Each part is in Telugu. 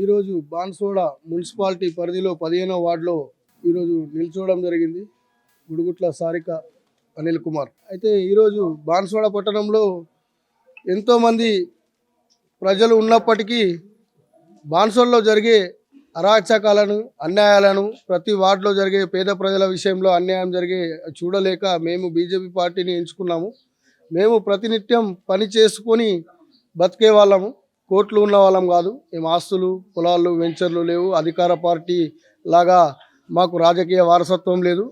ఈరోజు బాన్సోడ మున్సిపాలిటీ పరిధిలో 15వ వార్డులో ఈరోజు నిల్చోవడం జరిగింది. గుడుగుట్ల సారిక అనిల్ కుమార్. అయితే ఈరోజు బాన్సోడ పట్టణంలో ఎంతోమంది ప్రజలు ఉన్నప్పటికీ బాన్సోడలో జరిగే అరాచకాలను, అన్యాయాలను, ప్రతి వార్డులో జరిగే పేద ప్రజల విషయంలో అన్యాయం జరిగే చూడలేక మేము బీజేపీ పార్టీని ఎంచుకున్నాము. మేము ప్రతినిత్యం పని చేసుకొని బతికే వాళ్ళము, కోట్లు ఉన్న వాళ్ళం కాదు. మేము ఆస్తులు, పొలాలు, వెంచర్లు లేవు. అధికార పార్టీ లాగా మాకు రాజకీయ వారసత్వం లేదు.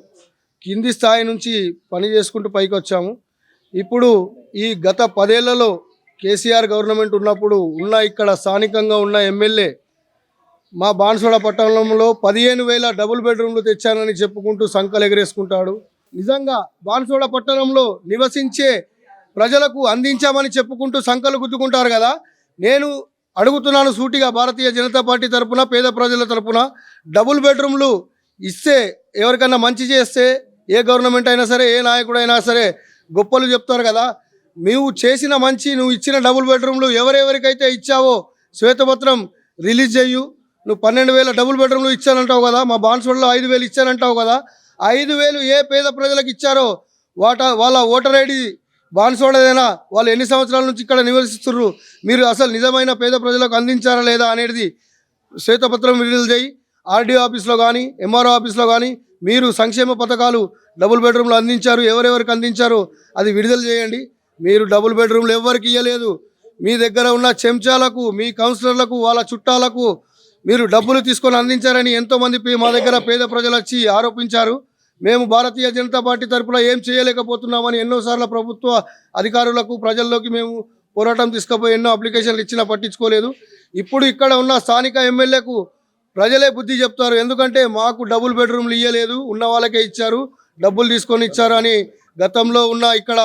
కింది స్థాయి నుంచి పని చేసుకుంటూ పైకి వచ్చాము. ఇప్పుడు ఈ గత 10 ఏళ్లలో కేసీఆర్ గవర్నమెంట్ ఉన్నప్పుడు ఇక్కడ స్థానికంగా ఉన్న ఎమ్మెల్యే మా బాన్సోడ పట్టణంలో 15,000 డబుల్ బెడ్రూమ్లు తెచ్చానని చెప్పుకుంటూ సంకలు ఎగరేసుకుంటాడు. నిజంగా బాన్సోడ పట్టణంలో నివసించే ప్రజలకు అందించామని చెప్పుకుంటూ సంకలు గుద్దుకుంటారు కదా. నేను అడుగుతున్నాను సూటిగా, భారతీయ జనతా పార్టీ తరపున, పేద ప్రజల తరపున డబుల్ బెడ్రూమ్లు ఇస్తే, ఎవరికన్నా మంచి చేస్తే ఏ గవర్నమెంట్ అయినా సరే, ఏ నాయకుడైనా సరే గొప్పలు చెప్తారు కదా. నువ్వు చేసిన మంచి, నువ్వు ఇచ్చిన డబుల్ బెడ్రూమ్లు ఎవరెవరికైతే ఇచ్చావో శ్వేతపత్రం రిలీజ్ చెయ్యు. నువ్వు 12,000 డబుల్ బెడ్రూమ్లు ఇచ్చానంటావు కదా, మా బాన్సోడలో 5,000 ఇచ్చానంటావు కదా. 5,000 ఏ పేద ప్రజలకు ఇచ్చారో వాళ్ళ ఓటర్ ఐడి బాన్సోడదేనా, వాళ్ళు ఎన్ని సంవత్సరాల నుంచి ఇక్కడ నివసిస్తున్నారు, మీరు అసలు నిజమైన పేద ప్రజలకు అందించారా లేదా అనేది శ్వేతపత్రం విడుదల చేయి. ఆర్డీఓ ఆఫీస్లో కానీ, ఎంఆర్ఓ ఆఫీస్లో కానీ మీరు సంక్షేమ పథకాలు డబుల్ బెడ్రూమ్లు అందించారు, ఎవరెవరికి అందించారో అది విడుదల చేయండి. మీరు డబుల్ బెడ్రూమ్లు ఎవరికి ఇవ్వలేదు. మీ దగ్గర ఉన్న చెంచాలకు, మీ కౌన్సిలర్లకు, వాళ్ళ చుట్టాలకు మీరు డబ్బులు తీసుకొని అందించారని ఎంతోమంది మా దగ్గర పేద ప్రజలు వచ్చి ఆరోపించారు. మేము భారతీయ జనతా పార్టీ తరఫున ఏం చేయలేకపోతున్నామని ఎన్నోసార్లు ప్రభుత్వ అధికారులకు, ప్రజల్లోకి మేము పోరాటం తీసుకుపోయి ఎన్నో అప్లికేషన్లు ఇచ్చినా పట్టించుకోలేదు. ఇప్పుడు ఇక్కడ ఉన్న స్థానిక ఎమ్మెల్యేకు ప్రజలే బుద్ధి చెప్తారు. ఎందుకంటే మాకు డబుల్ బెడ్రూమ్లు ఇవ్వలేదు, ఉన్న వాళ్ళకే ఇచ్చారు, డబ్బులు తీసుకొని ఇచ్చారు అని గతంలో ఉన్న ఇక్కడ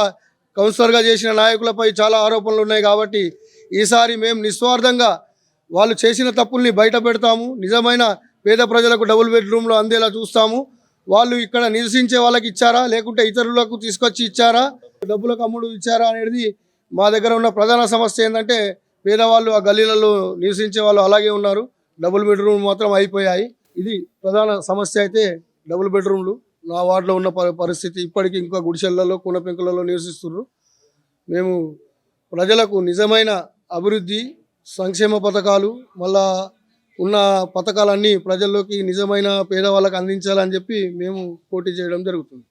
కౌన్సిలర్గా చేసిన నాయకులపై చాలా ఆరోపణలు ఉన్నాయి. కాబట్టి ఈసారి మేము నిస్వార్థంగా వాళ్ళు చేసిన తప్పుల్ని బయట పెడతాము. నిజమైన పేద ప్రజలకు డబుల్ బెడ్రూమ్లు అందేలా చూస్తాము. వాళ్ళు ఇక్కడ నివసించే వాళ్ళకి ఇచ్చారా, లేకుంటే ఇతరులకు తీసుకొచ్చి ఇచ్చారా, డబ్బులకు అమ్ముడు ఇచ్చారా అనేది మా దగ్గర ఉన్న ప్రధాన సమస్య. ఏంటంటే పేదవాళ్ళు, ఆ గల్లీలలో నివసించే వాళ్ళు అలాగే ఉన్నారు. డబుల్ బెడ్రూమ్ మాత్రం అయిపోయాయి. ఇది ప్రధాన సమస్య. అయితే డబుల్ బెడ్రూమ్లు నా వార్డులో ఉన్న పరిస్థితి, ఇప్పటికీ ఇంకా గుడిసెళ్లలో, కూన పెంకులలో నివసిస్తున్నారు. మేము ప్రజలకు నిజమైన అభివృద్ధి, సంక్షేమ పథకాలు, మళ్ళా ఉన్న పథకాలన్నీ ప్రజల్లోకి నిజమైన పేదవాళ్ళకు అందించాలని చెప్పి మేము పోటీ చేయడం జరుగుతుంది.